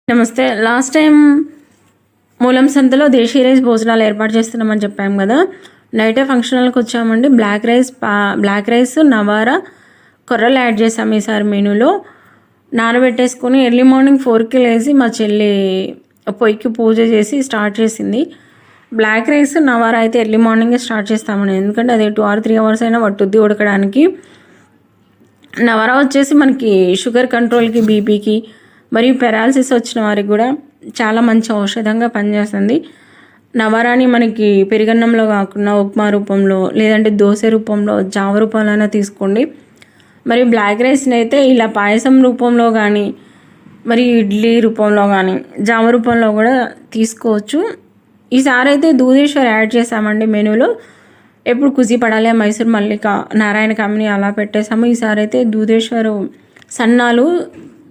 నమస్తే. Last time మూలం సంతలో దేశీ రైస్ భోజనాలు ఏర్పాటు చేస్తున్నామని చెప్పాము కదా. నైటే ఫంక్షన్కి వచ్చామండి. బ్లాక్ రైస్ నవారా కొర్రలు యాడ్ చేసాము ఈసారి మెనూలో. నానబెట్టేసుకొని ఎర్లీ మార్నింగ్ 4కి లేసి మా చెల్లి పొయ్యికి పూజ చేసి స్టార్ట్ చేసింది. బ్లాక్ రైస్ నవారా అయితే ఎర్లీ మార్నింగే స్టార్ట్ చేస్తామండి, ఎందుకంటే అది 2 or 3 hours అయినా పట్టుద్ది ఉడకడానికి. నవారా వచ్చేసి మనకి షుగర్ కంట్రోల్కి, బీపీకి మరియు పెరాలసిస్ వచ్చిన వారికి కూడా చాలా మంచి ఔషధంగా పనిచేస్తుంది. నవారాని మనకి పెరుగన్నంలో కాకుండా ఉప్మా రూపంలో, లేదంటే దోశ రూపంలో, జావ రూపంలో అయినా తీసుకోండి. మరి బ్లాక్ రైస్ని అయితే ఇలా పాయసం రూపంలో కానీ, మరి ఇడ్లీ రూపంలో కానీ, జావ రూపంలో కూడా తీసుకోవచ్చు. ఈసారి అయితే దూదేశ్వర్ యాడ్ చేసామండి మెనూలో. ఎప్పుడు కుసి పడాలి, మైసూర్ మల్లిక, నారాయణ కామిని అలా పెట్టేసాము. ఈసారి అయితే దూదేశ్వరు సన్నాలు.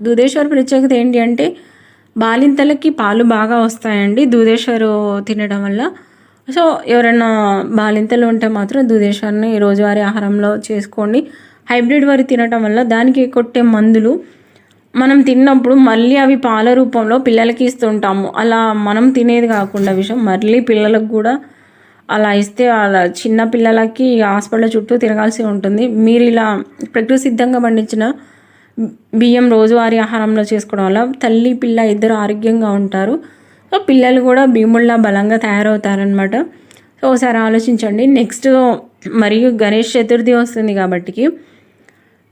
దూదేశ్వర్ ప్రత్యేకత ఏంటి అంటే బాలింతలకి పాలు బాగా వస్తాయండి దూదేశ్వరు తినడం వల్ల. సో ఎవరైనా బాలింతలు ఉంటే మాత్రం దూదేశ్వర్ని రోజువారీ ఆహారంలో చేసుకోండి. హైబ్రిడ్ వరి తినడం వల్ల దానికి కొట్టే మందులు మనం తిన్నప్పుడు మళ్ళీ అవి పాల రూపంలో పిల్లలకి ఇస్తుంటాము. అలా మనం తినేది కాకుండా విషయం మళ్ళీ పిల్లలకు కూడా అలా ఇస్తే అలా చిన్న పిల్లలకి హాస్పిటల్ చుట్టూ తిరగాల్సి ఉంటుంది. మీరు ఇలా ప్రకృతి సిద్ధంగా పండించిన బియ్యం రోజువారీ ఆహారంలో చేసుకోవడం వల్ల తల్లి పిల్ల ఇద్దరు ఆరోగ్యంగా ఉంటారు. సో పిల్లలు కూడా భీముల్లా బలంగా తయారవుతారనమాట. సో ఒకసారి ఆలోచించండి. నెక్స్ట్ మరియు గణేష్ చతుర్థి వస్తుంది కాబట్టి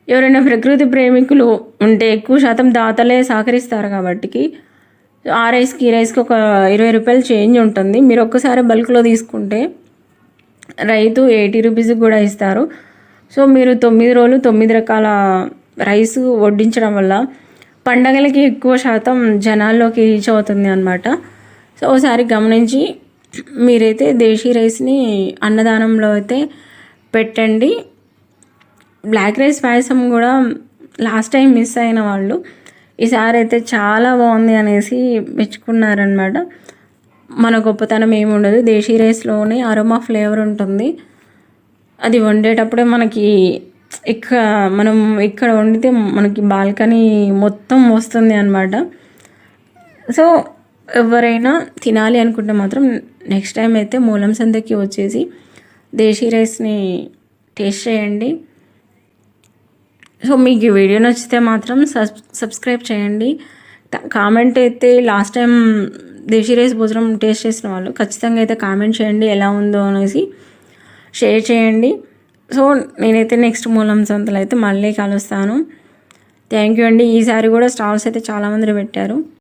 ఎవరైనా ప్రకృతి ప్రేమికులు ఉంటే ఎక్కువ శాతం దాతలే సహకరిస్తారు కాబట్టి ఆ రైస్కి ఈ రైస్కి ఒక 20 రూపాయలు చేంజ్ ఉంటుంది. మీరు ఒక్కసారి బల్క్లో తీసుకుంటే రైతు 80 రూపీస్కి కూడా ఇస్తారు. సో మీరు 9 రోజులు 9 రకాల రైస్ వడ్డించడం వల్ల పండగలకి ఎక్కువ శాతం జనాల్లోకి రీచ్ అవుతుంది అన్నమాట. సో ఒకసారి గమనించి మీరైతే దేశీ రైస్ని అన్నదానంలో అయితే పెట్టండి. బ్లాక్ రైస్ పాయసం కూడా లాస్ట్ టైం మిస్ అయిన వాళ్ళు ఈసారి అయితే చాలా బాగుంది అనేసి మెచ్చుకున్నారనమాట. మన గొప్పతనం ఏమి ఉండదు, దేశీ రైస్లోనే అరోమా ఫ్లేవర్ ఉంటుంది. అది వండేటప్పుడే మనకి మనం ఇక్కడ వండితే మనకి బాల్కనీ మొత్తం వస్తుంది అన్నమాట. సో ఎవరైనా తినాలి అనుకుంటే మాత్రం నెక్స్ట్ టైం అయితే మూలం సంతకి వచ్చేసి దేశీ రైస్ని టేస్ట్ చేయండి. సో మీకు ఈ వీడియో నచ్చితే మాత్రం సబ్స్క్రైబ్ చేయండి. కామెంట్ అయితే లాస్ట్ టైం దేశీ రైస్ భోజనం టేస్ట్ చేసిన వాళ్ళు ఖచ్చితంగా అయితే కామెంట్ చేయండి ఎలా ఉందో అనేసి, షేర్ చేయండి. సో నేనైతే నెక్స్ట్ మూలం సంతలో అయితే మళ్ళీ కలుస్తాను. థ్యాంక్ యూ అండి. ఈసారి కూడా స్టాల్స్ అయితే చాలామంది పెట్టారు.